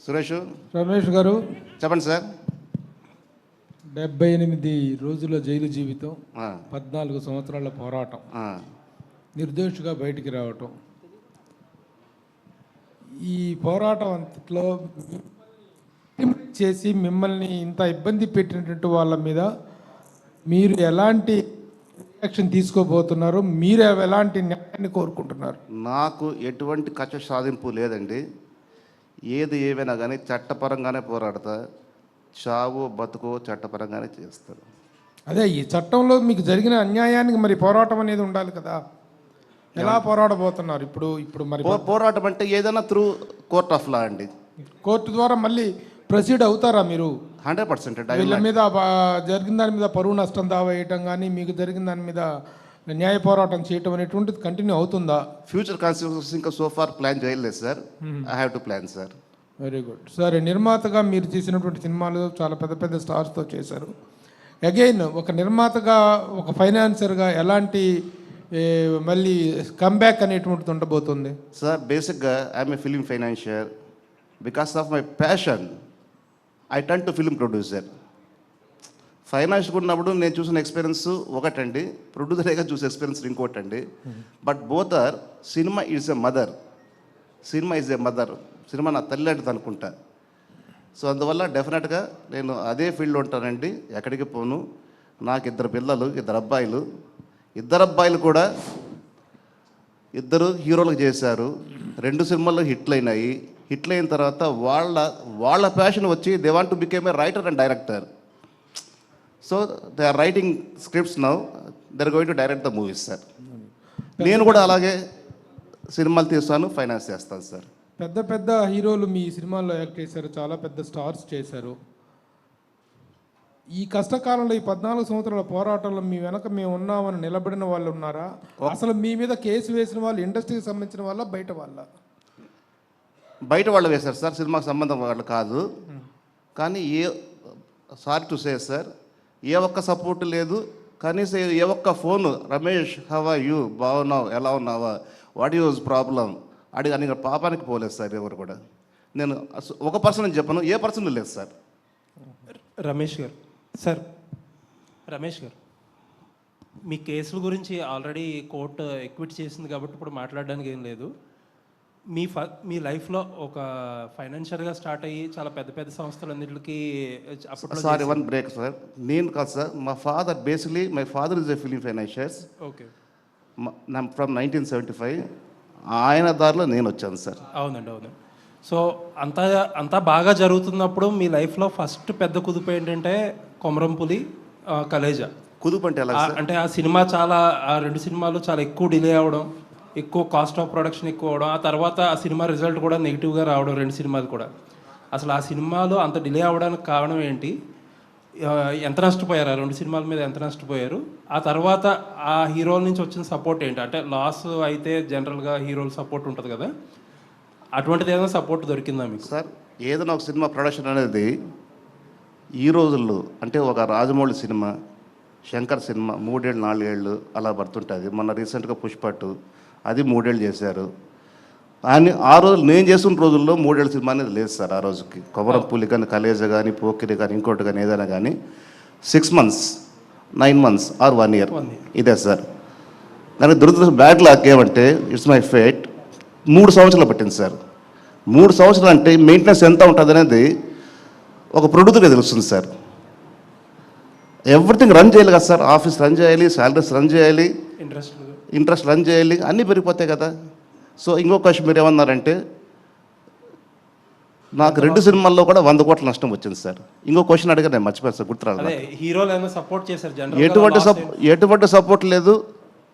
సురేష్ రమేష్ గారు, చెప్పండి సార్. 78 రోజుల జైలు జీవితం, ఆ, 14 సంవత్సరాల పోరాటం, ఆ. నిర్దోషిగా బయటికి రావటం. ఈ పోరాటం అంతట్లో చేసి మిమ్మల్ని ఇంత ఇబ్బంది పెట్టినటువంటి వాళ్ళ మీద మీరు ఎలాంటి యాక్షన్ తీసుకోబోతున్నారు? మీరు ఎలాంటి న్యాయాన్ని కోరుకుంటున్నారు? నాకు ఎటువంటి కక్ష సాధింపు లేదండి. ఏది ఏమైనా కానీ చట్టపరంగానే పోరాడతా. చావు బతుకో చట్టపరంగానే చేస్తారు. అదే ఈ చట్టంలో మీకు జరిగిన అన్యాయానికి మరి పోరాటం అనేది ఉండాలి కదా. ఎలా పోరాడబోతున్నారు ఇప్పుడు? ఇప్పుడు మరి పోరాటం అంటే ఏదైనా త్రూ కోర్ట్ ఆఫ్ లా అండి. కోర్టు ద్వారా మళ్ళీ ప్రొసీడ్ అవుతారా మీరు? 100%. వీళ్ళ మీద జరిగిన దాని మీద పరువు నష్టం దావా వేయటం కానీ మీకు జరిగిన దాని మీద న్యాయ పోరాటం చేయటం అనేటువంటిది కంటిన్యూ అవుతుందా? ఫ్యూచర్ కాన్సిక్వెన్సెస్ ఇంకా సో ఫార్ ప్లాన్ చేయలేదు sir. I have to plan sir. Very good. సరే, నిర్మాతగా మీరు చేసినటువంటి సినిమాలు చాలా పెద్ద పెద్ద స్టార్స్తో చేశారు. అగైన్ ఒక నిర్మాతగా, ఒక ఫైనాన్సర్గా ఎలాంటి మళ్ళీ కమ్బ్యాక్ అనేటువంటిది ఉండబోతుంది? సార్, బేసిక్గా I'm a film financier. Because of my passion I turn to film producer. Financial ఉన్నప్పుడు నేను చూసిన ఎక్స్పీరియన్స్ ఒకటండి, ప్రొడ్యూసర్గా చూసే ఎక్స్పీరియన్స్ ఇంకోటండి. But both are, cinema is a mother. Cinema is a mother. Cinema నా తల్లి లాంటిది అనుకుంటా. సో అందువల్ల డెఫినెట్గా నేను అదే ఫీల్డ్లో ఉంటానండి, ఎక్కడికి పోను. నాకు 2 పిల్లలు, 2 అబ్బాయిలు. 2 అబ్బాయిలు కూడా 2 హీరోలకు చేశారు. 2 సినిమాల్లో హిట్లు అయినాయి. హిట్లు అయిన తర్వాత వాళ్ళ ప్యాషన్ వచ్చి they want to become a writer and director. So they are writing scripts now. They are going to direct the movies sir. నేను కూడా అలాగే సినిమాలు తీస్తాను, ఫైనాన్స్ చేస్తాను సార్. పెద్ద పెద్ద హీరోలు మీ సినిమాల్లో యాక్ట్ చేశారు, చాలా పెద్ద స్టార్స్ చేశారు. ఈ కష్టకాలంలో, ఈ 14 సంవత్సరాల పోరాటంలో మీ వెనక మేము ఉన్నామని నిలబడిన వాళ్ళు ఉన్నారా? అసలు మీ మీద కేసు వేసిన వాళ్ళు ఇండస్ట్రీకి సంబంధించిన వాళ్ళ, బయట వాళ్ళ? బయట వాళ్ళు వేశారు సార్, సినిమాకి సంబంధం వాళ్ళు కాదు. కానీ సారీ టు సే సార్, ఏ ఒక్క సపోర్ట్ లేదు. కనీసం ఏ ఒక్క phone, Ramesh how are you, బాగున్నావు, ఎలా ఉన్నావా, వాట్ యూజ్ ప్రాబ్లం అని పాపానికి పోలేదు సార్ ఎవరు కూడా. నేను ఒక పర్సన్ అని చెప్పను, ఏ పర్సన్ లేదు సార్. రమేష్ గారు, సార్ రమేష్ గారు, మీ కేసుల గురించి ఆల్రెడీ కోర్టు ఎక్విట్ చేసింది కాబట్టి ఇప్పుడు మాట్లాడడానికి ఏం లేదు. మీ లైఫ్లో ఒక ఫైనాన్షియల్గా స్టార్ట్ అయ్యి చాలా పెద్ద పెద్ద సంస్థలన్నింటికి అప్పట్లో సారీ, వన్ బ్రేక్ సార్. నేను కాదు సార్, మా father basically, my father is a film financiers. Okay. From 1975. ఆయన దారిలో నేను వచ్చాను సార్. అవునండి, అవును. సో అంతా బాగా జరుగుతున్నప్పుడు మీ లైఫ్లో ఫస్ట్ పెద్ద కుదుపు ఏంటంటే కొమరంపులి, కలేజా. కుదుపు అంటే ఎలా సార్? అంటే ఆ సినిమా ఆ 2 సినిమాలు చాలా ఎక్కువ డిలే అవ్వడం, ఎక్కువ కాస్ట్ ఆఫ్ ప్రొడక్షన్ ఎక్కువ అవడం, ఆ తర్వాత ఆ సినిమా రిజల్ట్ కూడా నెగిటివ్గా రావడం, 2 సినిమాలు కూడా. అసలు ఆ సినిమాలు అంత డిలే అవ్వడానికి కారణం ఏంటి? ఎంత నష్టపోయారు? ఆ 2 సినిమాల మీద ఎంత నష్టపోయారు? ఆ తర్వాత ఆ హీరోల నుంచి వచ్చిన సపోర్ట్ ఏంటి? అంటే లాస్ అయితే జనరల్గా హీరోల సపోర్ట్ ఉంటుంది కదా, అటువంటిది ఏదైనా సపోర్ట్ దొరికిందా మీకు? సార్, ఏదైనా ఒక సినిమా ప్రొడక్షన్ అనేది ఈ రోజుల్లో, అంటే ఒక రాజమౌళి సినిమా, శంకర్ సినిమా 3 ఏళ్ళు 4 ఏళ్ళు అలా పడుతుంటుంది. మొన్న రీసెంట్గా పుష్పట్టు, అది 3 ఏళ్ళు చేశారు. కానీ ఆ రోజు నేను చేస్తున్న రోజుల్లో 3 ఏళ్ళ సినిమా అనేది లేదు సార్. ఆ రోజుకి కొమరంపులి కానీ, కలేజ కానీ, పోకిరి కానీ, ఇంకోటి కానీ, ఏదైనా కానీ 6 months 9 months ఆర్ 1 year ఇదే సార్. కానీ దురదృష్టం, బ్యాడ్ లాక్ ఏమంటే, ఇట్స్ మై ఫేట్, 3 సంవత్సరాలు పట్టింది సార్. 3 సంవత్సరాలు అంటే మెయింటెనెన్స్ ఎంత ఉంటుంది అనేది ఒక ప్రొడ్యూసర్గా తెలుస్తుంది సార్. ఎవ్రీథింగ్ రన్ చేయాలి కదా సార్. ఆఫీస్ రన్ చేయాలి, శాలరీస్ రన్ చేయాలి, ఇంట్రెస్ట్ రన్ చేయాలి, అన్నీ పెరిగిపోతాయి కదా. సో ఇంకో క్వశ్చన్ మీరు ఏమన్నారంటే, నాకు 2 సినిమాల్లో కూడా 100 కోట్ల నష్టం వచ్చింది సార్. ఇంకో క్వశ్చన్ అడిగా, నేను మర్చిపోయాను సార్, గుర్తురాలి. హీరోలు ఏమైనా సపోర్ట్ చేశారు? ఎటువంటి సపోర్ట్ లేదు.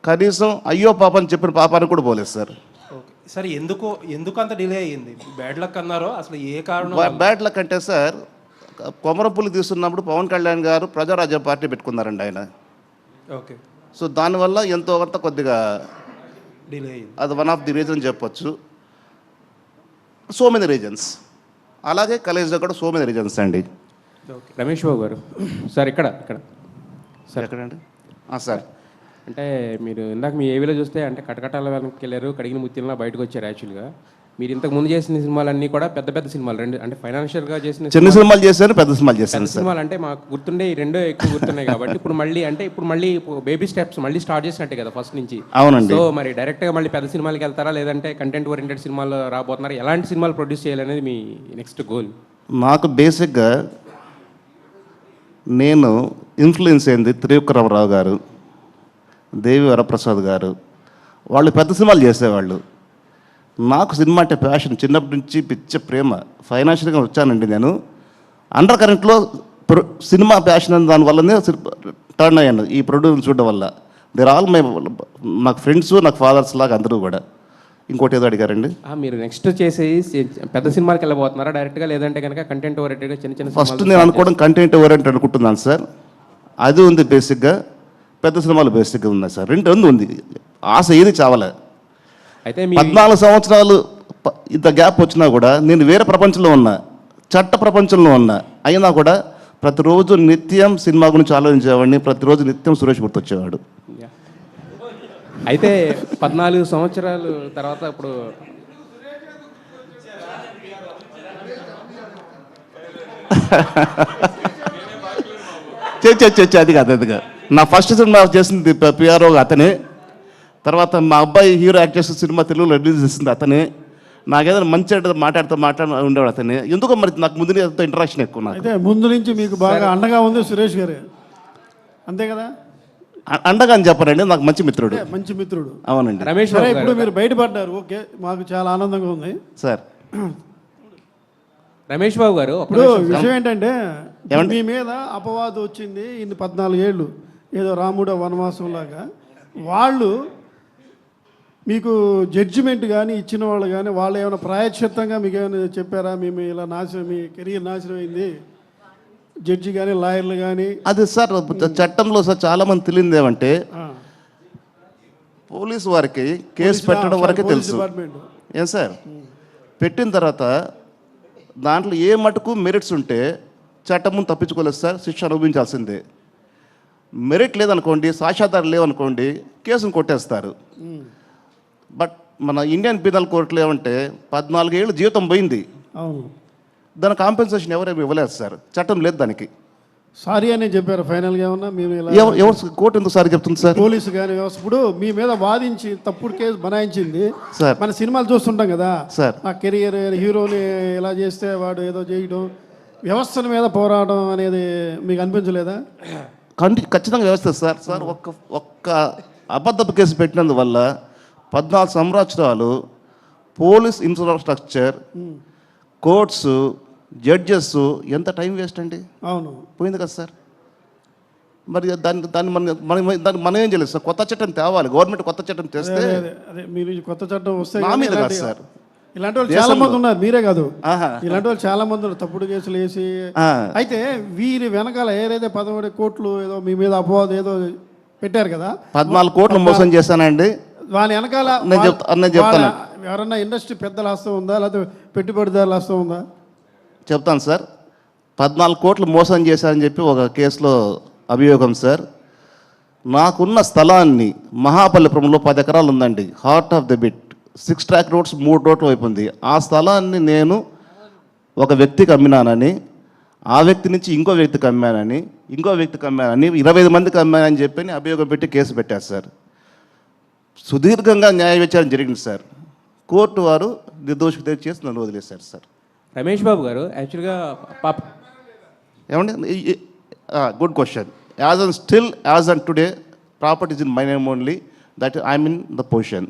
కనీసం అయ్యో పాప అని చెప్పిన పాపానికి కూడా పోలేదు సార్. సార్, ఎందుకు అంత డిలే అయ్యింది? బ్యాడ్ లక్ అన్నారో, అసలు ఏ కారణం? బ్యాడ్ లక్ అంటే సార్, కొమరంపులి తీస్తున్నప్పుడు పవన్ కళ్యాణ్ గారు ప్రజారాజ్యం పార్టీ పెట్టుకున్నారండి ఆయన. ఓకే. సో దానివల్ల ఎంతో కొంత కొద్దిగా డిలే అయ్యింది. అది వన్ ఆఫ్ ది రీజన్ చెప్పొచ్చు. So many reasons. అలాగే కలేజ్లో కూడా సో మెనీ రీజన్స్ అండి. ఓకే. రమేష్ బాబు గారు, సార్ ఇక్కడ సార్ ఎక్కడండి? సార్, అంటే మీరు ఇందాక మీ ఏవిలో చూస్తే అంటే కటకటాల వెనక్కి వెళ్ళారు, కడిగిన ముత్యంలా బయటకు వచ్చారు. యాక్చువల్గా మీరు ఇంతకు ముందు చేసిన సినిమాలన్నీ కూడా పెద్ద పెద్ద సినిమాలు, రెండు అంటే ఫైనాన్షియల్గా చేసిన చిన్న సినిమాలు చేశాను, పెద్ద సినిమాలు చేశాను పెద్ద సార్. సినిమాలు అంటే మాకు గుర్తుండే ఈ రెండో ఎక్కువ గుర్తున్నాయి కాబట్టి ఇప్పుడు మళ్ళీ బేబీ స్టెప్స్ మళ్ళీ స్టార్ట్ చేసినట్టే కదా ఫస్ట్ నుంచి. అవునండి. సో మరి డైరెక్ట్గా మళ్ళీ పెద్ద సినిమాలకి వెళ్తారా, లేదంటే కంటెంట్ ఓరియంటెడ్ సినిమాలు రాబోతున్నారా, ఎలాంటి సినిమాలు ప్రొడ్యూస్ చేయాలనేది మీ నెక్స్ట్ గోల్? నాకు బేసిక్గా నేను ఇన్ఫ్లుయెన్స్ అయింది త్రివిక్రమరావు గారు, దేవి వరప్రసాద్ గారు. వాళ్ళు పెద్ద సినిమాలు చేసేవాళ్ళు. నాకు సినిమా అంటే ప్యాషన్, చిన్నప్పటి నుంచి పిచ్చ ప్రేమ. ఫైనాన్షియల్గా వచ్చానండి నేను. అండర్ కరెంట్లో సినిమా ప్యాషన్ అనే దానివల్లనే టర్న్ అయ్యాను ఈ ప్రొడ్యూస్ చూడడం వల్ల. దేర్ ఆల్ నాకు ఫ్రెండ్స్, నాకు ఫాదర్స్ లాగా అందరూ కూడా. ఇంకోటి ఏదో అడిగారండి. మీరు నెక్స్ట్ చేసేసి పెద్ద సినిమాకి వెళ్ళబోతున్నారా డైరెక్ట్గా, లేదంటే కనుక కంటెంట్ ఓరియంటెడ్గా చిన్న చిన్న ఫస్ట్ నేను అనుకోవడం కంటెంట్ ఓరియంటెడ్ అనుకుంటున్నాను సార్. అది ఉంది బేసిక్గా. పెద్ద సినిమాలు బేసిక్గా ఉన్నాయి సార్. రెండు ఉంది. ఆశ ఏది చావలే. అయితే 14 సంవత్సరాలు ఇంత గ్యాప్ వచ్చినా కూడా నేను వేరే ప్రపంచంలో ఉన్నా, చట్ట ప్రపంచంలో ఉన్నా. అయినా కూడా ప్రతిరోజు నిత్యం సినిమా గురించి ఆలోచించేవాడిని. ప్రతిరోజు నిత్యం సురేష్ గుర్తొచ్చేవాడు. అయితే 14 సంవత్సరాలు తర్వాత ఇప్పుడు అది కాదు. నా ఫస్ట్ సినిమా చేసింది పిఆర్ఓ అతనే. తర్వాత మా అబ్బాయి హీరో యాక్ట్ చేసిన సినిమా తెలుగులో రిలీజ్ చేసింది అతనే. నాకేదైనా మంచి మాట్లాడుతూ ఉండేవాడు అతనే. ఎందుకో మరి నాకు ముందు ఇంటరాక్షన్ ఎక్కువ. నాకు అయితే ముందు నుంచి మీకు బాగా అండగా ఉంది సురేష్ గారు, అంతే కదా? అండగా అని చెప్పారండి, నాకు మంచి మిత్రుడు. మంచి మిత్రుడు. అవునండి. రమేష్ సరే, ఇప్పుడు మీరు బయటపడ్డారు, ఓకే, మాకు చాలా ఆనందంగా ఉంది సార్. రమేష్ బాబు గారు ఇప్పుడు విషయం ఏంటంటే మీ మీద అపవాదు వచ్చింది ఇన్ని 14 ఏళ్ళు, ఏదో రాముడు వనవాసం లాగా. వాళ్ళు మీకు జడ్జిమెంట్ కానీ ఇచ్చిన వాళ్ళు కానీ వాళ్ళు ఏమైనా ప్రాయశ్చిత్తంగా మీకు ఏమైనా చెప్పారా? మేము ఇలా నాశనం, మీ కెరీర్ నాశనం అయింది, జడ్జి కానీ లాయర్లు కానీ? అది సార్ చట్టంలో సార్ చాలా మంది తెలియదు ఏమంటే, పోలీసు వారికి కేసు పెట్టడం వరకే తెలుసు. డిపార్ట్మెంట్ ఏం సార్, పెట్టిన తర్వాత దాంట్లో ఏ మటుకు మెరిట్స్ ఉంటే చట్టం ముందు తప్పించుకోలేదు సార్, శిక్ష అనుభవించాల్సిందే. మెరిట్ లేదనుకోండి, సాక్ష్యాధారాలు లేవనుకోండి, కేసును కొట్టేస్తారు. బట్ మన ఇండియన్ పీనల్ కోర్టులో ఏమంటే 14 ఏళ్ళు జీవితం పోయింది. అవును. దాని కాంపెన్సేషన్ ఎవరేమి ఇవ్వలేదు సార్, చట్టం లేదు దానికి. సారీ అని చెప్పారు ఫైనల్గా ఏమన్నా? మేము ఎవరు కోర్టు ఎందుకు సారీ చెప్తుంది సార్? పోలీసు కానీ వ్యవస్థ ఇప్పుడు మీ మీద వాదించి తప్పుడు కేసు బనాయించింది సార్. మన సినిమాలు చూస్తుంటాం కదా సార్, నా కెరియర్ హీరోని ఇలా చేస్తే వాడు ఏదో చేయడం, వ్యవస్థల మీద పోరాటం అనేది మీకు అనిపించలేదా? ఖచ్చితంగా వ్యవస్థ సార్. సార్ ఒక్క అబద్ధపు కేసు పెట్టినందువల్ల 14 సంవత్సరాలు పోలీస్ ఇన్ఫ్రాస్ట్రక్చర్, కోర్ట్స్, జడ్జెస్ ఎంత టైం వేస్ట్ అండి. అవును, పోయింది కదా సార్. మరి దాన్ని మనం ఏం చేయలేదు సార్. కొత్త చట్టం తేవాలి, గవర్నమెంట్ కొత్త చట్టం తెస్తే. అదే మీరు కొత్త చట్టం వస్తే నా మీద కాదు సార్, ఇలాంటి వాళ్ళు చాలా మంది ఉన్నారు, మీరే కాదు, ఆహా, ఇలాంటి వాళ్ళు చాలా మంది ఉన్నారు తప్పుడు కేసులు వేసి. అయితే వీరి వెనకాల ఏదైతే 11 కోట్లు ఏదో మీ మీద అపవాదం ఏదో పెట్టారు కదా, 14 కోట్లు మోసం చేశానండి. వాళ్ళ వెనకాల నేను చెప్తాను. ఎవరన్నా ఇండస్ట్రీ పెద్దల హస్తం ఉందా, లేకపోతే పెట్టుబడిదారుల హస్తం ఉందా? చెప్తాను సార్. 14 కోట్లు మోసం చేశారని చెప్పి ఒక కేసులో అభియోగం సార్. నాకున్న స్థలాన్ని మహాబలిపురంలో 10 ఎకరాలు ఉందండి, heart of the bit, 6 track roads 3 రోడ్లు అయిపోయింది. ఆ స్థలాన్ని నేను ఒక వ్యక్తికి అమ్మినానని, ఆ వ్యక్తి నుంచి ఇంకో వ్యక్తికి అమ్మానని, ఇంకో వ్యక్తికి అమ్మానని, 25 మందికి అమ్మానని చెప్పి అభియోగం పెట్టి కేసు పెట్టారు సార్. సుదీర్ఘంగా న్యాయ విచారణ జరిగింది సార్. కోర్టు వారు నిర్దోషిగా చేసి నన్ను వదిలేశారు సార్. రమేష్ బాబు గారు యాక్చువల్గా ఏమండి, good question. As and today properties in my name only, that I'm in the position.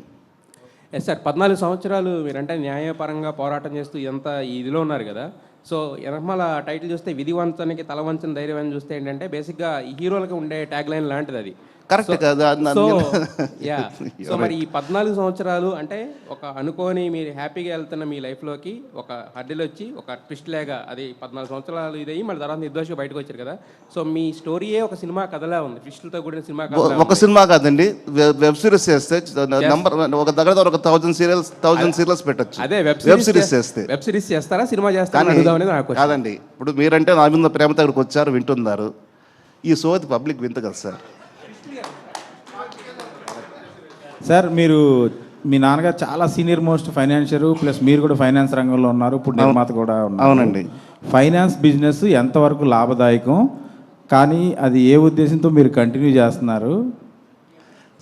Yes sir, 14 సంవత్సరాలు మీరంటే న్యాయపరంగా పోరాటం చేస్తూ ఎంత ఇదిలో ఉన్నారు కదా. సో వెనకమాల టైటిల్ చూస్తే విధివంతానికి తలవంచని ధైర్యం అని చూస్తే ఏంటంటే బేసిక్గా ఈ హీరోలకి ఉండే ట్యాగ్ లైన్ లాంటిది అది. కరెక్ట్ కదా. సో మరి ఈ 14 సంవత్సరాలు అంటే ఒక అనుకోని మీరు హ్యాపీగా వెళ్తున్న మీ లైఫ్లోకి ఒక హడ్డీలు వచ్చి ఒక ట్విస్ట్ లేగా అది 14 సంవత్సరాలు ఇదయ్యి మళ్ళీ తర్వాత నిర్దోషిగా బయటకు వచ్చారు కదా. సో మీ స్టోరీయే ఒక సినిమా కథలా ఉంది, ట్విస్టులతో కూడిన సినిమా కథ. ఒక సినిమా కాదండి, వెబ్ సిరీస్ చేస్తే ఒక దగ్గర ఒక 1000 సీరియల్స్ పెట్టచ్చు. అదే వెబ్ సిరీస్ చేస్తే. వెబ్ సిరీస్ చేస్తారా, సినిమా చేస్తారా? కాదండి, ఇప్పుడు మీరంటే నా మీద ప్రేమ దగ్గరకు వచ్చారు, వింటున్నారు. ఈ సోది పబ్లిక్ వింత కదా సార్. సార్ మీరు మీ నాన్నగారు చాలా సీనియర్ మోస్ట్ ఫైనాన్షియర్, ప్లస్ మీరు కూడా ఫైనాన్స్ రంగంలో ఉన్నారు, ఇప్పుడు నిర్మాత కూడా ఉన్నారు. అవునండి. ఫైనాన్స్ బిజినెస్ ఎంతవరకు లాభదాయకం, కానీ అది ఏ ఉద్దేశంతో మీరు కంటిన్యూ చేస్తున్నారు?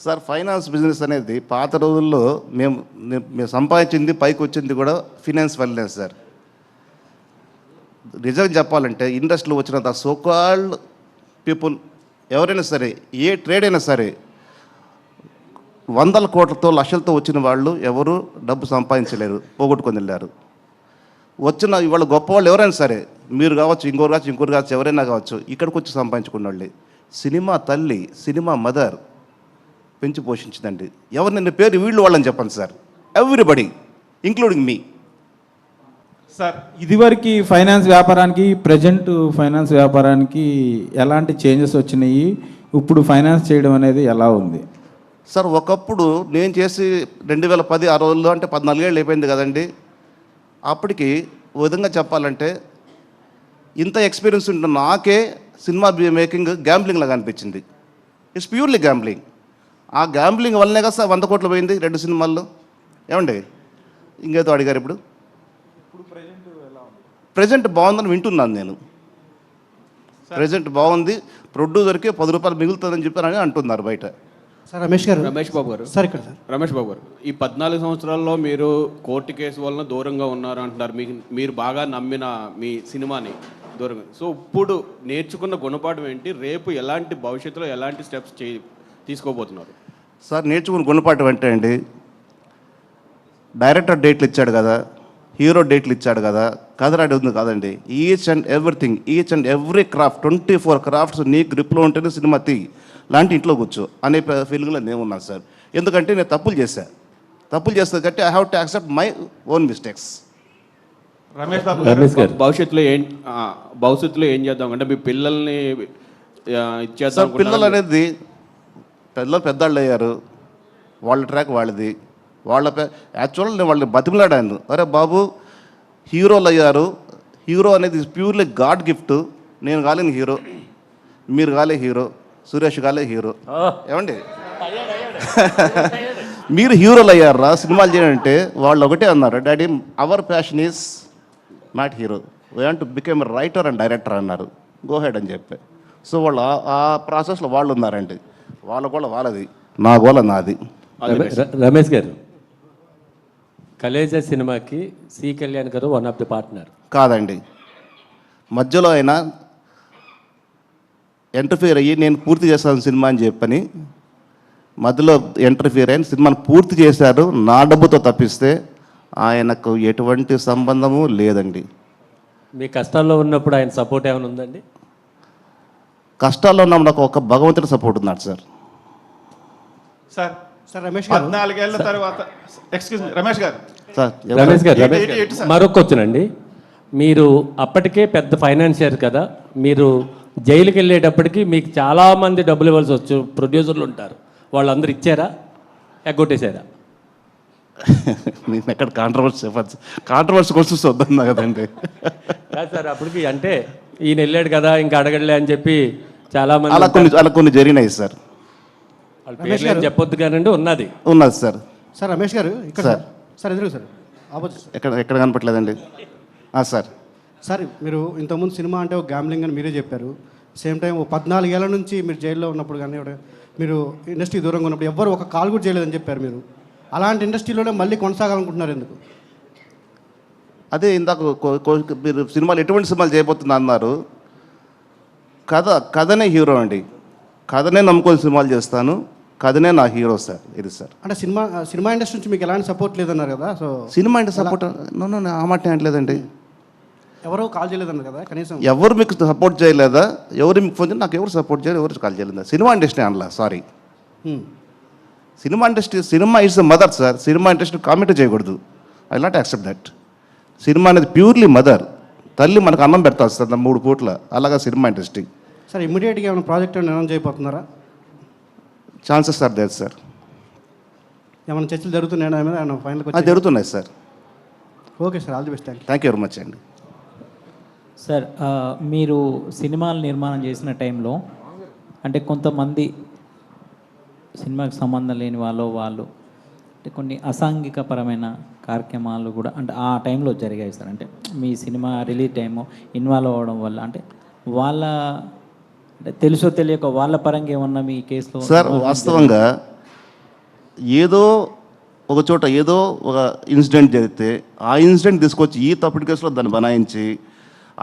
సార్, ఫైనాన్స్ బిజినెస్ అనేది పాత రోజుల్లో మేము సంపాదించింది పైకి వచ్చింది కూడా ఫినాన్స్ వల్లనే సార్. నిజం చెప్పాలంటే ఇండస్ట్రీలో వచ్చిన సోకాల్డ్ పీపుల్ ఎవరైనా సరే, ఏ ట్రేడ్ అయినా సరే, వందల కోట్లతో లక్షలతో వచ్చిన వాళ్ళు ఎవరు డబ్బు సంపాదించలేరు, పోగొట్టుకొని వెళ్ళారు. వచ్చిన ఇవాళ గొప్ప వాళ్ళు ఎవరైనా సరే, మీరు కావచ్చు, ఇంకోరు కావచ్చు, ఎవరైనా కావచ్చు, ఇక్కడికి వచ్చి సంపాదించుకున్న వాళ్ళే. సినిమా తల్లి, సినిమా మదర్ పెంచి పోషించిందండి. ఎవరిని పేరు వీళ్ళు వాళ్ళని చెప్పండి సార్, ఎవ్రీబడి ఇంక్లూడింగ్ మీ. సార్, ఇదివరకు ఫైనాన్స్ వ్యాపారానికి ప్రజెంట్ ఫైనాన్స్ వ్యాపారానికి ఎలాంటి చేంజెస్ వచ్చినాయి? ఇప్పుడు ఫైనాన్స్ చేయడం అనేది ఎలా ఉంది? సార్, ఒకప్పుడు నేను చేసి 2010 ఆ రోజుల్లో, అంటే 14 ఏళ్ళు అయిపోయింది కదండి. అప్పటికి ఓ విధంగా చెప్పాలంటే ఇంత ఎక్స్పీరియన్స్ ఉంటున్న నాకే సినిమా మేకింగ్ గ్యాంబ్లింగ్ లాగా అనిపించింది. It's purely gambling. ఆ గ్యాంబ్లింగ్ వల్లనే కదా సార్ 100 కోట్లు పోయింది 2 సినిమాల్లో. ఏమండి, ఇంకేదో అడిగారు. ఇప్పుడు ప్రజెంట్ బాగుందని వింటున్నాను నేను. ప్రజెంట్ బాగుంది, ప్రొడ్యూసర్కి 10 రూపాయలు మిగులుతుందని చెప్పారని అంటున్నారు బయట. సార్ రమేష్ గారు, రమేష్ బాబు గారు, సార్ ఇక్కడ సార్ రమేష్ బాబు గారు, ఈ 14 సంవత్సరాల్లో మీరు కోర్టు కేసు వలన దూరంగా ఉన్నారు అంటున్నారు. మీరు బాగా నమ్మిన మీ సినిమాని దూరంగా. సో ఇప్పుడు నేర్చుకున్న గుణపాఠం ఏంటి? రేపు ఎలాంటి భవిష్యత్తులో ఎలాంటి స్టెప్స్ తీసుకోబోతున్నారు? సార్, నేర్చుకుని గుణపాఠం అంటే అండి, డైరెక్టర్ డేట్లు ఇచ్చాడు కదా, హీరో డేట్లు ఇచ్చాడు కదా, కథరాడి ఉంది కాదండి. Each and everything, each and every craft, 24 crafts నీ గ్రిప్లో ఉంటేనే సినిమా లాంటి ఇంట్లో కూర్చో అనే ఫీలింగ్లో నేను ఉన్నాను సార్. ఎందుకంటే నేను తప్పులు చేస్తే కాబట్టి I have to accept my own mistakes. Ramesh గారు, భవిష్యత్తులో ఏం చేద్దాం అంటే మీ పిల్లల్ని ఇచ్చేద్దాం? సార్, పిల్లలు అనేది పెద్దవాళ్ళు అయ్యారు, వాళ్ళ ట్రాక్ వాళ్ళది. యాక్చువల్ నేను వాళ్ళని బతిమలాడాను, అరే బాబు హీరోలు అయ్యారు, హీరో అనేది ప్యూర్లీ గాడ్ గిఫ్ట్. నేను కాలేని హీరో, మీరు కాలే హీరో, సురేష్ కాలే హీరో. ఏమండి, మీరు హీరోలు అయ్యారా సినిమాలు చేయాలంటే? వాళ్ళు ఒకటే అన్నారు, daddy hour passion is not hero, we want to become writer and director అన్నారు. గో హెడ్ అని చెప్పి. సో వాళ్ళు ఆ ప్రాసెస్లో వాళ్ళు ఉన్నారండి. వాళ్ళ గోళ వాళ్ళది, నా గోళ నాది. రమేష్ గారు, కలేజా సినిమాకి సి కళ్యాణ్ గారు వన్ ఆఫ్ ది పార్ట్నర్ కాదండి. మధ్యలో అయినా ఇంటర్ఫియర్ అయ్యి నేను పూర్తి చేస్తాను సినిమా అని చెప్పని మధ్యలో ఇంటర్ఫియర్ అయిన సినిమాను పూర్తి చేశారు నా డబ్బుతో తప్పిస్తే ఆయనకు ఎటువంటి సంబంధము లేదండి. మీ కష్టాల్లో ఉన్నప్పుడు ఆయన సపోర్ట్ ఏమైనా ఉందండి? కష్టాల్లో ఉన్న నాకు ఒక భగవంతుడి సపోర్ట్ ఉన్నాడు సార్. సార్ రమేష్ గారు, 14 ఏళ్ల తర్వాత ఎక్స్క్యూజ్ మీ రమేష్ గారు, సార్ రమేష్ గారు, మరొక క్వశ్చన్ అండి. మీరు అప్పటికే పెద్ద ఫైనాన్షియర్ కదా, మీరు జైలుకి వెళ్ళేటప్పటికి మీకు చాలామంది డబ్బులు ఇవ్వాల్సి వచ్చు, ప్రొడ్యూసర్లు ఉంటారు, వాళ్ళందరూ ఇచ్చారా, ఎగ్గొట్టేశారా? నేను ఎక్కడ కాంట్రవర్సీ కోసం వద్దన్నా కదండి. కాదు సార్, అప్పటికి అంటే ఈయన వెళ్ళాడు కదా ఇంకా అడగడలే అని చెప్పి చాలామంది అలా కొన్ని జరిగినాయి సార్. వాళ్ళ పేర్లు ఏం చెప్పొద్దు కానండి, ఉన్నది సార్. సార్ రమేష్ గారు ఇక్కడ సార్. సార్ ఎదురు సార్ ఆపోజిట్. ఎక్కడ కనపట్లేదండి సార్. సార్ మీరు ఇంతకుముందు సినిమా అంటే ఒక గ్యాంబ్లింగ్ అని మీరే చెప్పారు. సేమ్ టైం 14 ఏళ్ల నుంచి మీరు జైల్లో ఉన్నప్పుడు కానీ మీరు ఇండస్ట్రీ దూరంగా ఉన్నప్పుడు ఎవ్వరు ఒక కాల్ కూడా చేయలేదని చెప్పారు మీరు. అలాంటి ఇండస్ట్రీలోనే మళ్ళీ కొనసాగాలనుకుంటున్నారు ఎందుకు? అదే ఇందాక మీరు సినిమాలు ఎటువంటి సినిమాలు చేయబోతున్నా అన్నారు. కథనే హీరో అండి, కథనే నమ్ముకొని సినిమాలు చేస్తాను, కథనే నా హీరో సార్. ఇది సార్ అంటే సినిమా ఇండస్ట్రీ నుంచి మీకు ఎలాంటి సపోర్ట్ లేదన్నారు కదా. సో సినిమా అంటే సపోర్ట్ ఆ మాట అనట్లేదండి. ఎవరో కాల్ చేయలేదన్నారు కదా కనీసం. ఎవరు మీకు సపోర్ట్ చేయలేదా? ఎవరు మీకు ఫోన్ చేయాలి? నాకు ఎవరు సపోర్ట్ చేయలేదు, ఎవరు కాల్ చేయలేదా? సినిమా ఇండస్ట్రీ అనలా, sorry. Cinema industry, cinema is the mother sir. Cinema industry comment చేయకూడదు. I not accept that. Cinema అనేది ప్యూర్లీ మదర్, తల్లి మనకు అన్నం పెడతా వస్తుంది 3 పూట్ల, అలాగా సినిమా ఇండస్ట్రీ. సార్ ఇమ్మీడియట్గా ఏమైనా ప్రాజెక్ట్ అనౌన్స్ చేయబోతున్నారా? Chances are there sir. ఏమైనా చర్చలు జరుగుతున్నాయా? ఫైనల్కి అది జరుగుతున్నాయి sir. Okay sir, all the best. Thank you very much అండి. సార్, మీరు సినిమాలు నిర్మాణం చేసిన టైంలో అంటే కొంతమంది సినిమాకి సంబంధం లేని వాళ్ళు అంటే కొన్ని అసాంఘికపరమైన కార్యక్రమాలు కూడా అంటే ఆ టైంలో జరిగాయి సార్. అంటే మీ సినిమా రిలీజ్ టైము ఇన్వాల్వ్ అవ్వడం వల్ల అంటే వాళ్ళ అంటే తెలుసో తెలియక వాళ్ళ పరంగా ఏమన్నా మీ కేసులో సార్ వాస్తవంగా ఏదో ఒక చోట ఏదో ఒక ఇన్సిడెంట్ జరిగితే ఆ ఇన్సిడెంట్ తీసుకొచ్చి ఈ తప్పుడు కేసులో దాన్ని బనాయించి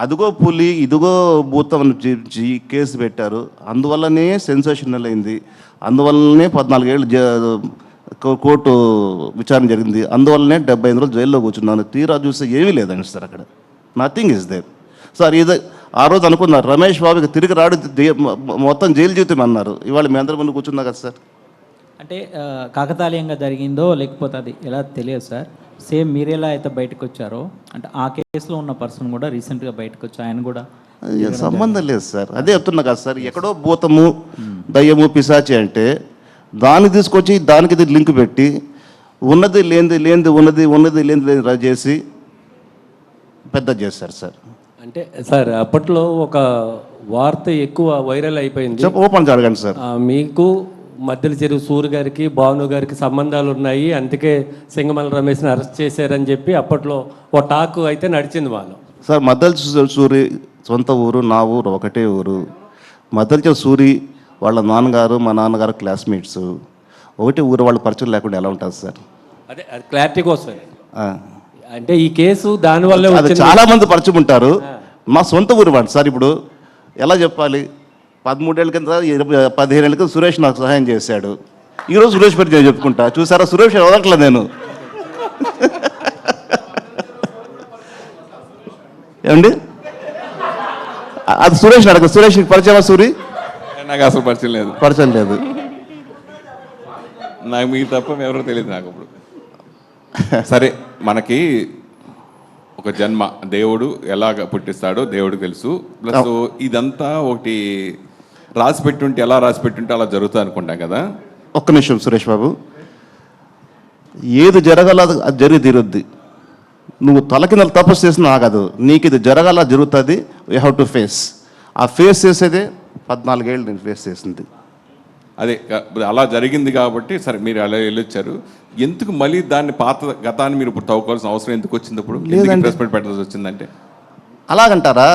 అదిగో పులి ఇదిగో భూతం అని చూపించి కేసు పెట్టారు. అందువల్లనే సెన్సేషనల్ అయింది, అందువల్లనే 14 ఏళ్ళు కోర్టు విచారణ జరిగింది, అందువల్లనే 75 రోజులు జైల్లో కూర్చున్నాను. తీరా చూస్తే ఏమీ లేదండి సార్, అక్కడ నథింగ్ ఇస్ దేర్ సార్. ఇది ఆ రోజు అనుకున్నారు రమేష్ బాబుకి తిరిగి రాడు, మొత్తం జైలు జీవితం అన్నారు. ఇవాళ మీ అందరి ముందు కూర్చున్నా కదా సార్. అంటే కాకతాళీయంగా జరిగిందో లేకపోతే అది ఎలా తెలియదు సార్. సేమ్ మీరెలా అయితే బయటకు వచ్చారో అంటే ఆ కేసులో ఉన్న పర్సన్ కూడా రీసెంట్గా బయటకు వచ్చి ఆయన కూడా సంబంధం లేదు సార్. అదే చెప్తున్నా కదా సార్, ఎక్కడో భూతము దయ్యము పిశాచి అంటే దాన్ని తీసుకొచ్చి దానికి లింక్ పెట్టి ఉన్నది లేనిది లేనిది ఉన్నది లేనిది చేసి పెద్ద చేశారు సార్. అంటే సార్ అప్పట్లో ఒక వార్త ఎక్కువ వైరల్ అయిపోయింది. ఓపెన్ అడగండి సార్. మీకు మద్దెల చెరువు సూరి గారికి భాను గారికి సంబంధాలు ఉన్నాయి, అందుకే సింగమల రమేష్ని అరెస్ట్ చేశారని చెప్పి అప్పట్లో ఓ టాక్ అయితే నడిచింది వాళ్ళు. సార్ మద్దెల సూరి సొంత ఊరు, నా ఊరు ఒకటే ఊరు. మద్దెల చెరువు సూరి వాళ్ళ నాన్నగారు మా నాన్నగారు క్లాస్మేట్స్, ఒకటే ఊరు, వాళ్ళ పరిచయం లేకుండా ఎలా ఉంటుంది సార్? అదే అది క్లారిటీ కోసం. అంటే ఈ కేసు దానివల్ల అది చాలా మంది పరిచయం ఉంటారు. మా సొంత ఊరు వాడు సార్. ఇప్పుడు ఎలా చెప్పాలి, 13 ఏళ్ళ కింద 15 ఏళ్ళ కింద సురేష్ నాకు సహాయం చేశాడు. ఈరోజు సురేష్ పేరు నేను చెప్పుకుంటా. చూసారా, సురేష్ వదలట్లే నేను. ఏమండి అది సురేష్ అడగ. సురేష్ పరిచయమా? సూరి నాకు అసలు పరిచయం లేదు. నాకు మీకు తప్ప ఎవరో తెలియదు నాకు. ఇప్పుడు సరే, మనకి ఒక జన్మ దేవుడు ఎలాగ పుట్టిస్తాడో దేవుడికి తెలుసు. ప్లస్ ఇదంతా ఒకటి రాసి పెట్టుంటే ఎలా రాసి పెట్టుంటే అలా జరుగుతుంది అనుకుంటాం కదా. ఒక్క నిమిషం సురేష్ బాబు, ఏది జరగాల అది జరిగి తీరుద్ది. నువ్వు తల కింద తపస్సు చేసిన ఆగదు. నీకు ఇది జరగాల జరుగుతుంది. You have to face. ఆ ఫేస్ చేసేదే 14 ఏళ్ళు నేను ఫేస్ చేసింది. అదే అలా జరిగింది కాబట్టి సరే మీరు అలా వెళ్ళొచ్చారు. ఎందుకు మళ్ళీ దాన్ని గతాన్ని మీరు ఇప్పుడు తవ్వుకోవాల్సిన అవసరం ఎందుకు వచ్చింది? ఇప్పుడు ఇన్వెస్ట్మెంట్ పెట్టాల్సి వచ్చిందంటే అలాగంటారా?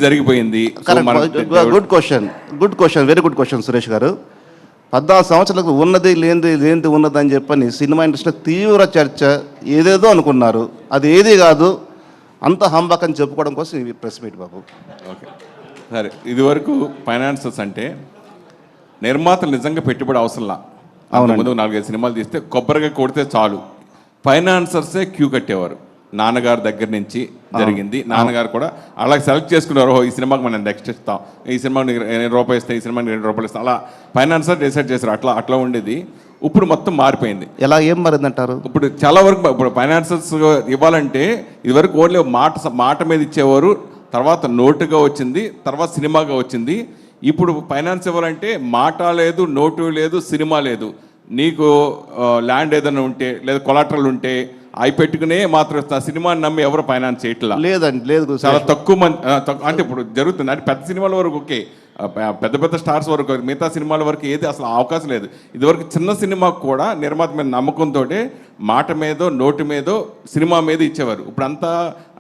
జరిగిపోయింది. Good question, very good question Suresh గారు. 14 సంవత్సరాలకు ఉన్నది లేనిది ఉన్నది అని చెప్పని సినిమా ఇండస్ట్రీలో తీవ్ర చర్చ, ఏదేదో అనుకున్నారు. అది ఏది కాదు, అంత హంబక్ అని చెప్పుకోవడం కోసం ఈ ప్రెస్ మీట్ బాబు. ఓకే సరే, ఇదివరకు ఫైనాన్సర్స్ అంటే నిర్మాతలు నిజంగా పెట్టుబడి అవసరంలా. ముందు 4-5 సినిమాలు తీస్తే కొబ్బరిగా కొడితే చాలు, ఫైనాన్సర్సే క్యూ కట్టేవారు. నాన్నగారి దగ్గర నుంచి జరిగింది. నాన్నగారు కూడా అలా సెలెక్ట్ చేసుకున్నారు. ఈ సినిమాకి మనం నెక్స్ట్ ఇస్తాం, ఈ సినిమాకి ₹2 ఇస్తాం, ఈ సినిమాకి ₹2 ఇస్తాం, అలా ఫైనాన్సర్ డిసైడ్ చేశారు. అట్లా ఉండేది. ఇప్పుడు మొత్తం మారిపోయింది. ఎలా ఏం మారిందంటారు? ఇప్పుడు చాలా వరకు ఇప్పుడు ఫైనాన్సర్స్ ఇవ్వాలంటే ఇదివరకు ఓన్లీ మాట మీద ఇచ్చేవారు, తర్వాత నోటుగా వచ్చింది, తర్వాత సినిమాగా వచ్చింది. ఇప్పుడు ఫైనాన్స్ ఇవ్వాలంటే మాట లేదు, నోటు లేదు, సినిమా లేదు. నీకు ల్యాండ్ ఏదైనా ఉంటే లేదా కొలాటరల్ ఉంటే అవి పెట్టుకునే మాత్రం ఇస్తా. సినిమాని నమ్మి ఎవరు ఫైనాన్స్ చేయట్లా. లేదండి, లేదు. చాలా తక్కువ మంది అంటే ఇప్పుడు జరుగుతుంది. అంటే పెద్ద సినిమాల వరకు ఓకే, పెద్ద స్టార్స్ వరకు, మిగతా సినిమాల వరకు ఏది అసలు అవకాశం లేదు. ఇదివరకు చిన్న సినిమాకు కూడా నిర్మాత మీద నమ్మకంతో మాట మీదో నోటు మీదో సినిమా మీద ఇచ్చేవారు. ఇప్పుడు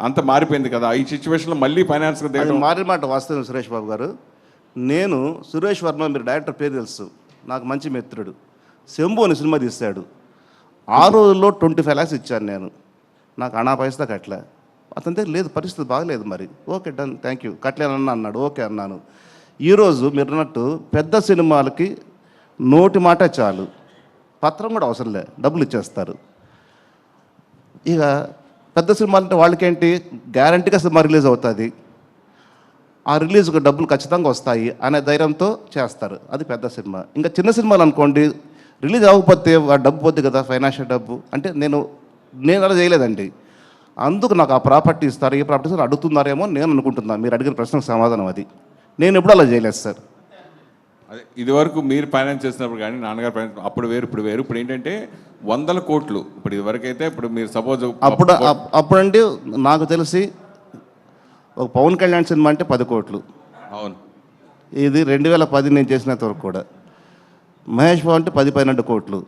అంత మారిపోయింది కదా. ఈ సిచ్యువేషన్లో మళ్ళీ ఫైనాన్స్ మారిన మాట వాస్తవం సురేష్ బాబు గారు. నేను సురేష్ వర్మ, మీరు డైరెక్టర్ పేరు తెలుసు, నాకు మంచి మిత్రుడు. శంభు అని సినిమా తీశాడు. ఆ రోజుల్లో 25 lakhs ఇచ్చాను నేను. నాకు అనా పైసా కట్టలే. అతని దగ్గర లేదు, పరిస్థితి బాగలేదు. మరి ఓకే డన్, థ్యాంక్ యూ, కట్టలేనన్నా అన్నాడు. ఓకే అన్నాను. ఈరోజు మీరు అన్నట్టు పెద్ద సినిమాలకి నోటి మాట చాలు, పత్రం కూడా అవసరం లే, డబ్బులు ఇచ్చేస్తారు. ఇక పెద్ద సినిమాలు అంటే వాళ్ళకేంటి, గ్యారంటీగా సినిమా రిలీజ్ అవుతుంది, ఆ రిలీజ్కి డబ్బులు ఖచ్చితంగా వస్తాయి అనే ధైర్యంతో చేస్తారు. అది పెద్ద సినిమా. ఇంకా చిన్న సినిమాలు అనుకోండి, రిలీజ్ అవ్వకపోతే డబ్బు పోద్ది కదా, ఫైనాన్షియల్ డబ్బు. అంటే నేను అలా చేయలేదండి. అందుకు నాకు ఆ ప్రాపర్టీ ఇస్తారు, ఏ ప్రాపర్టీ ఇస్తారు అడుగుతున్నారేమో నేను అనుకుంటున్నాను. మీరు అడిగిన ప్రశ్నకు సమాధానం అది. నేను ఎప్పుడు అలా చేయలేదు సార్. అదే ఇదివరకు మీరు ఫైనాన్స్ చేసినప్పుడు కానీ నాన్నగారు ఫైనాన్స్ అప్పుడు వేరు ఇప్పుడు వేరు. ఇప్పుడు ఏంటంటే 100 కోట్లు. ఇప్పుడు ఇదివరకు అయితే ఇప్పుడు మీరు సపోజ్ అప్పుడంటే నాకు తెలిసి ఒక పవన్ కళ్యాణ్ సినిమా అంటే 10 కోట్లు. అవును, ఇది 2010 నేను చేసినంత వరకు కూడా. మహేష్ బాబు అంటే 10-12 కోట్లు.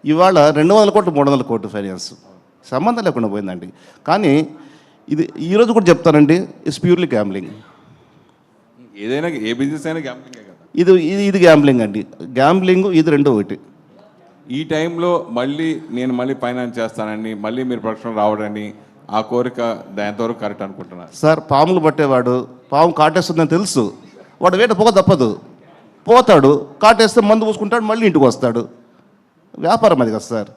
ఇవాళ 200 కోట్లు 300 కోట్లు ఫైనాన్స్ సంబంధం లేకుండా పోయిందండి. కానీ ఇది ఈరోజు కూడా చెప్తానండి, ఇట్స్ ప్యూర్లీ గ్యాంబ్లింగ్. ఏదైనా ఏ బిజినెస్ అయినా గ్యాంబ్లింగే కదా. ఇది గ్యాంబ్లింగ్ అండి. గ్యాంబ్లింగ్ ఇది రెండు ఒకటి. ఈ టైంలో నేను ఫైనాన్స్ చేస్తానని మళ్ళీ మీరు ప్రొడక్షన్ రావడని ఆ కోరిక దాంతవరకు కరెక్ట్ అనుకుంటున్నారు సార్? పాములు పట్టేవాడు పాము కాటేస్తుందని తెలుసు, వాడు వేట పోక తప్పదు, పోతాడు, కాటేస్తే మందు పూసుకుంటాడు, మళ్ళీ ఇంటికి వస్తాడు. వ్యాపారం అది కదా సార్.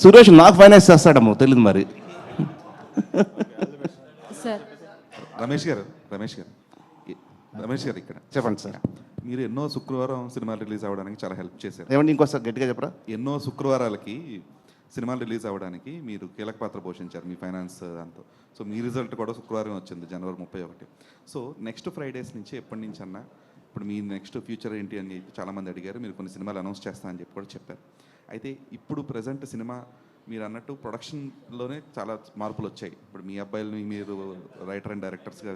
సురేష్ నాకు ఫైనాన్స్ చేస్తాడమ్మో తెలియదు మరి. సార్ రమేష్ గారు ఇక్కడ చెప్పండి సార్. మీరు ఎన్నో శుక్రవారం సినిమాలు రిలీజ్ అవ్వడానికి చాలా హెల్ప్ చేశారు. ఏమండి ఇంకోసారి గట్టిగా చెప్పరా? ఎన్నో శుక్రవారాలకి సినిమాలు రిలీజ్ అవ్వడానికి మీరు కీలక పాత్ర పోషించారు మీ ఫైనాన్స్ దాంతో. సో మీ రిజల్ట్ కూడా శుక్రవారం వచ్చింది, జనవరి 31. సో నెక్స్ట్ ఫ్రైడేస్ నుంచి ఎప్పటి నుంచి అన్నా ఇప్పుడు మీ నెక్స్ట్ ఫ్యూచర్ ఏంటి అని చాలామంది అడిగారు. మీరు కొన్ని సినిమాలు అనౌన్స్ చేస్తానని చెప్పి కూడా చెప్పారు. అయితే ఇప్పుడు ప్రజెంట్ సినిమా మీరు అన్నట్టు ప్రొడక్షన్లోనే చాలా మార్పులు వచ్చాయి. ఇప్పుడు మీ అబ్బాయిలు మీరు రైటర్ అండ్ డైరెక్టర్స్గా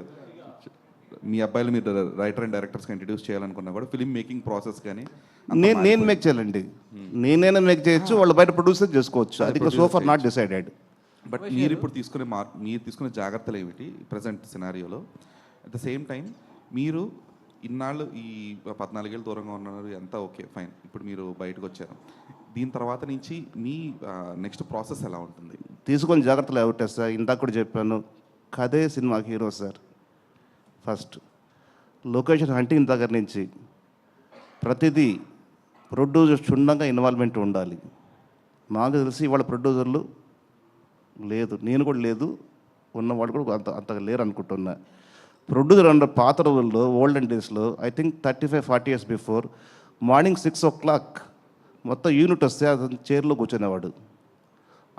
ఇంట్రడ్యూస్ చేయాలనుకున్నా కూడా ఫిల్మ్ మేకింగ్ ప్రాసెస్ కానీ నేను మేక్ చేయాలండి. నేనైనా మేక్ చేయొచ్చు, వాళ్ళు బయట ప్రొడ్యూసర్ చేసుకోవచ్చు. అది so far not decided. But మీరు ఇప్పుడు తీసుకునే జాగ్రత్తలు ఏమిటి ప్రజెంట్ సినారియోలో? అట్ ద సేమ్ టైం మీరు ఇన్నాళ్ళు ఈ 14 ఏళ్ళు దూరంగా ఉన్నారు, అంతా ఓకే ఫైన్. ఇప్పుడు మీరు బయటకు వచ్చారు, దీని తర్వాత నుంచి మీ నెక్స్ట్ ప్రాసెస్ ఎలా ఉంటుంది? తీసుకొని జాగ్రత్తలు ఏమిటా సార్? ఇందాక కూడా చెప్పాను, కథే సినిమాకి hero sir. First location hunting దగ్గర నుంచి ప్రతిదీ ప్రొడ్యూసర్ క్షుణ్ణంగా ఇన్వాల్వ్మెంట్ ఉండాలి. నాకు తెలిసి ఇవాళ ప్రొడ్యూసర్లు లేదు, నేను కూడా లేదు, ఉన్నవాళ్ళు కూడా అంతగా లేరు అనుకుంటున్నా. ప్రొడ్యూసర్ అన్న పాత రోజుల్లో ఓల్డెన్ డేస్లో I think 35-40 years before morning 6 o'clock మొత్తం యూనిట్ వస్తే అతను చైర్లో కూర్చునేవాడు.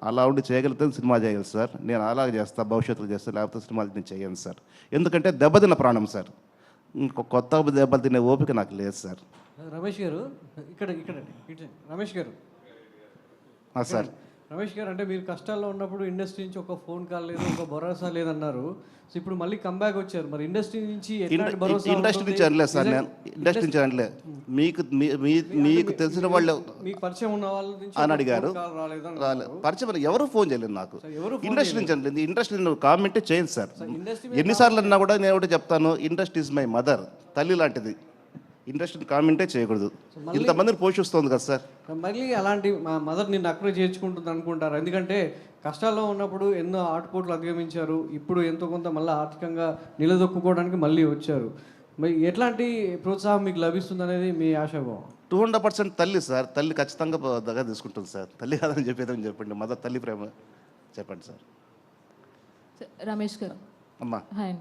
అలా ఉండి చేయగలిగితే సినిమా చేయాలి సార్. నేను అలాగే చేస్తా, భవిష్యత్తులో చేస్తా, లేకపోతే సినిమాలు నేను చేయను సార్. ఎందుకంటే దెబ్బతిన్న ప్రాణం సార్. కొత్త దెబ్బలు తినే ఓపిక నాకు లేదు సార్. రమేష్ గారు ఇక్కడ రమేష్ గారు సార్ రమేష్ గారు అంటే మీరు కష్టాల్లో ఉన్నప్పుడు ఇండస్ట్రీ నుంచి ఒక ఫోన్ కాల్ లేదు, ఒక భరోసా లేదన్నారు. సో ఇప్పుడు మళ్ళీ కంబ్యాక్ వచ్చారు, మరి ఇండస్ట్రీ నుంచి ఇండస్ట్రీ నుంచి అనలేదు సార్. నేను ఇండస్ట్రీ నుంచి అనలే, మీకు తెలిసిన వాళ్ళు మీకు పరిచయం ఉన్న వాళ్ళ నుంచి అని అడిగారు. పరిచయం ఎవరు ఫోన్ చేయలేదు నాకు. ఇండస్ట్రీ నుంచి అనలేదు. ఇండస్ట్రీ కామెంటే చేయండి సార్. ఎన్నిసార్లు అన్నా కూడా నేను ఒకటి చెప్తాను, ఇండస్ట్రీ ఇస్ మై మదర్, తల్లి లాంటిది. ఇండస్ట్రీని కామెంటే చేయకూడదు. ఇంతమందిని పోషిస్తుంది కదా సార్. మళ్ళీ అలాంటి మా మదర్ నిన్ను అక్కడే చేర్చుకుంటుంది అనుకుంటారు. ఎందుకంటే కష్టాల్లో ఉన్నప్పుడు ఎన్నో ఆటుపోట్లు అధిగమించారు, ఇప్పుడు ఎంతో కొంత మళ్ళీ ఆర్థికంగా నిలదొక్కుకోవడానికి మళ్ళీ వచ్చారు. మరి ఎట్లాంటి ప్రోత్సాహం మీకు లభిస్తుంది అనేది మీ ఆశాభావం? 200% తల్లి సార్. తల్లి ఖచ్చితంగా దగ్గర తీసుకుంటుంది సార్. తల్లి కాదని చెప్పేదని చెప్పండి, మదర్ తల్లి ప్రేమ చెప్పండి సార్. రమేష్ గారు అమ్మా. హాయ్,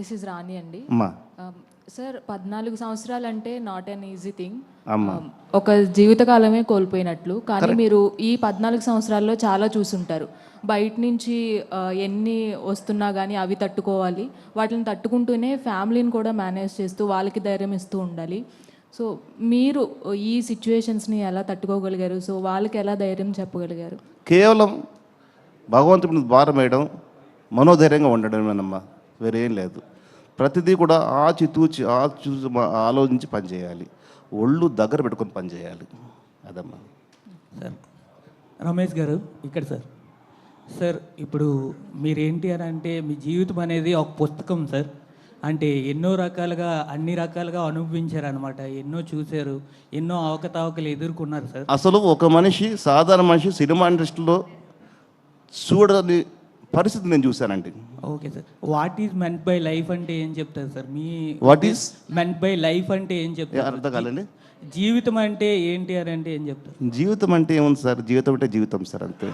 దిస్ ఇస్ రాణి అండి. అమ్మా సార్ 14 సంవత్సరాలు అంటే నాట్ అన్ ఈజీ థింగ్. అమ్మా ఒక జీవితకాలమే కోల్పోయినట్లు. కానీ మీరు ఈ 14 సంవత్సరాల్లో చాలా చూసుంటారు. బయట నుంచి ఎన్ని వస్తున్నా కానీ అవి తట్టుకోవాలి, వాటిని తట్టుకుంటూనే ఫ్యామిలీని కూడా మేనేజ్ చేస్తూ వాళ్ళకి ధైర్యం ఇస్తూ ఉండాలి. సో మీరు ఈ సిచ్యువేషన్స్ని ఎలా తట్టుకోగలిగారు? సో వాళ్ళకి ఎలా ధైర్యం చెప్పగలిగారు? కేవలం భగవంతుడిని భారం వేయడం, మనోధైర్యంగా ఉండడమేనమ్మా, వేరేం లేదు. ప్రతిదీ కూడా ఆచితూచి ఆలోచించి పనిచేయాలి, ఒళ్ళు దగ్గర పెట్టుకొని పనిచేయాలి. అదమ్మా. సార్ రమేష్ గారు ఇక్కడ సార్ ఇప్పుడు మీరేంటి అని అంటే మీ జీవితం అనేది ఒక పుస్తకం సార్. అంటే ఎన్నో రకాలుగా అన్ని రకాలుగా అనుభవించారు అనమాట, ఎన్నో చూశారు, ఎన్నో అవకతవకలు ఎదుర్కొన్నారు సార్. అసలు ఒక మనిషి, సాధారణ మనిషి సినిమా ఇండస్ట్రీలో చూడని పరిస్థితి నేను చూశానండి. Okay sir, what is meant by life అంటే ఏం చెప్తారు sir? Me what is meant by life అంటే ఏం చెప్తారు? అర్థం కాలండి. జీవితం అంటే ఏంటి అని అంటే ఏం చెప్తారు? జీవితం అంటే ఏముంది సార్, జీవితం అంటే జీవితం సార్, అంతే.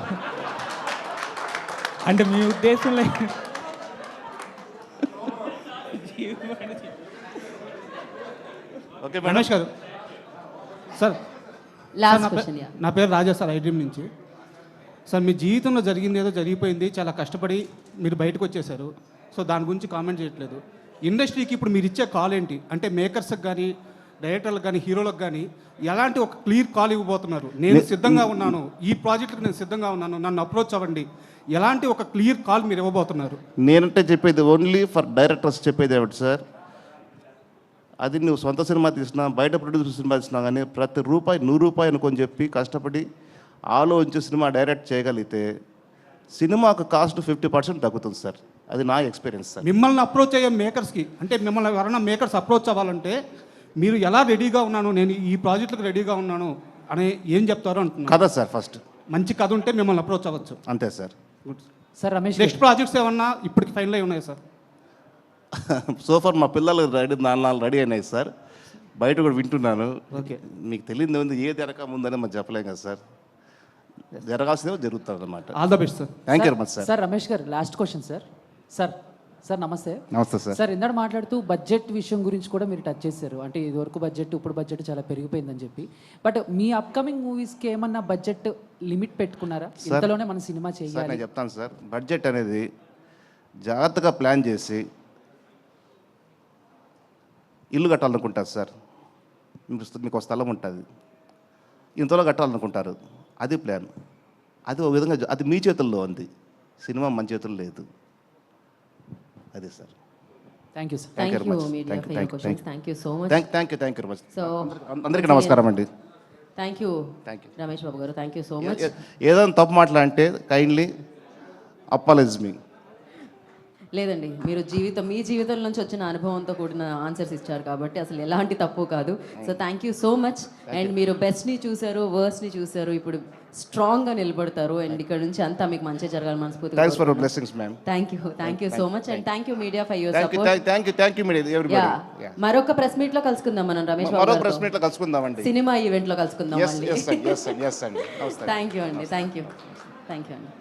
అంటే మీ ఉద్దేశంలో ఓకే రమేష్ గారు సార్, నా పేరు రాజా సార్, ఐడ్రీమ్ నుంచి. సార్ మీ జీవితంలో జరిగింది ఏదో జరిగిపోయింది, చాలా కష్టపడి మీరు బయటకు వచ్చేసారు. సో దాని గురించి కామెంట్ చేయట్లేదు. ఇండస్ట్రీకి ఇప్పుడు మీరు ఇచ్చే కాల్ ఏంటి అంటే మేకర్స్కి కానీ, డైరెక్టర్లకు కానీ, హీరోలకు కానీ ఎలాంటి ఒక క్లియర్ కాల్ ఇవ్వబోతున్నారు? నేను సిద్ధంగా ఉన్నాను, ఈ ప్రాజెక్టుకి నేను సిద్ధంగా ఉన్నాను, నన్ను అప్రోచ్ అవ్వండి, ఎలాంటి ఒక క్లియర్ కాల్ మీరు ఇవ్వబోతున్నారు? నేనంటే చెప్పేది ఓన్లీ ఫర్ డైరెక్టర్స్ చెప్పేది ఏమిటి సార్, అది నువ్వు సొంత సినిమా తీసినా బయట ప్రొడ్యూసర్ సినిమా తీసినా కానీ ప్రతి రూపాయి 100 రూపాయలు అనుకొని చెప్పి కష్టపడి ఆలోచించి సినిమా డైరెక్ట్ చేయగలిగితే సినిమాకు కాస్ట్ 50% తగ్గుతుంది సార్. అది నా ఎక్స్పీరియన్స్ సార్. మిమ్మల్ని అప్రోచ్ అయ్యే మేకర్స్కి, అంటే మిమ్మల్ని ఎవరైనా మేకర్స్ అప్రోచ్ అవ్వాలంటే మీరు ఎలా రెడీగా ఉన్నాను, నేను ఈ ప్రాజెక్టులకు రెడీగా ఉన్నాను అని ఏం చెప్తారో అంటున్నాను. కదా సార్, ఫస్ట్ మంచి కథ ఉంటే మిమ్మల్ని అప్రోచ్ అవ్వచ్చు. అంతే sir. Sir Ramesh next projects ఏమన్నా ఇప్పటికి ఫైనల్ అయి ఉన్నాయి సార్? సోఫర్ మా పిల్లలు నాలుగు రెడీ అయినాయి సార్. బయట కూడా వింటున్నాను. ఓకే. మీకు తెలియదు ఉంది ఏది జరగక ముందని మనం చెప్పలేం కదా సార్. జరగాల్సిందే జరుగుతుంది అన్నమాట. All the best sir. Thank you very much sir. Sir Ramesh గారు లాస్ట్ క్వశ్చన్ సార్. సార్ నమస్తే. నమస్తే సార్. సార్ ఇందాక మాట్లాడుతూ బడ్జెట్ విషయం గురించి కూడా మీరు టచ్ చేశారు. అంటే ఇదివరకు బడ్జెట్ ఇప్పుడు బడ్జెట్ చాలా పెరిగిపోయిందని చెప్పి. బట్ మీ అప్కమింగ్ మూవీస్కి ఏమన్నా బడ్జెట్ లిమిట్ పెట్టుకున్నారా? ఇంతలోనే మన సినిమా సార్ చేయాలి. నేను చెప్తాను సార్. బడ్జెట్ అనేది జాగ్రత్తగా ప్లాన్ చేసి ఇల్లు కట్టాలనుకుంటారు సార్. మీకు ఒక స్థలం ఉంటుంది, ఇంతలో కట్టాలనుకుంటారు, అది ప్లాన్. అది ఒక విధంగా అది మీ చేతుల్లో ఉంది, సినిమా మన చేతుల్లో లేదు. అది sir. Thank you sir. Thank you very much. Thank you so much. Thank you very much. So అందరికీ నమస్కారం అండి. థ్యాంక్ యూ రమేష్ బాబు గారు. Thank you so much. ఏదైనా తప్పు మాట్లాడితే కైండ్లీ అపాలజీ మీ. లేదండి, మీరు మీ జీవితం నుంచి వచ్చిన అనుభవంతో కూడిన ఆన్సర్స్ ఇచ్చారు కాబట్టి అసలు ఎలాంటి తప్పు కాదు. So thank you so much. And మీరు బెస్ట్ని చూశారు, వర్స్ట్ని చూశారు, ఇప్పుడు స్ట్రాంగ్గా నిలబడతారు. అండ్ ఇక్కడ నుంచి అంతా మీకు మంచి జరగాలి మనస్ఫూర్తిగా. Thanks for your blessings ma'am. Thank you so much. And thank you media for your support. Thank you media everybody. మరొక ప్రెస్ మీట్ లో కలుసుకుందాం మనం రమేష్ బాబు. మరో ప్రెస్ మీట్ లో కలుసుకుందామండి. సినిమా ఈవెంట్ లో కలుసుకుందాం. yes అండి. థ్యాంక్ యూ అండి. థ్యాంక్ యూ అండి.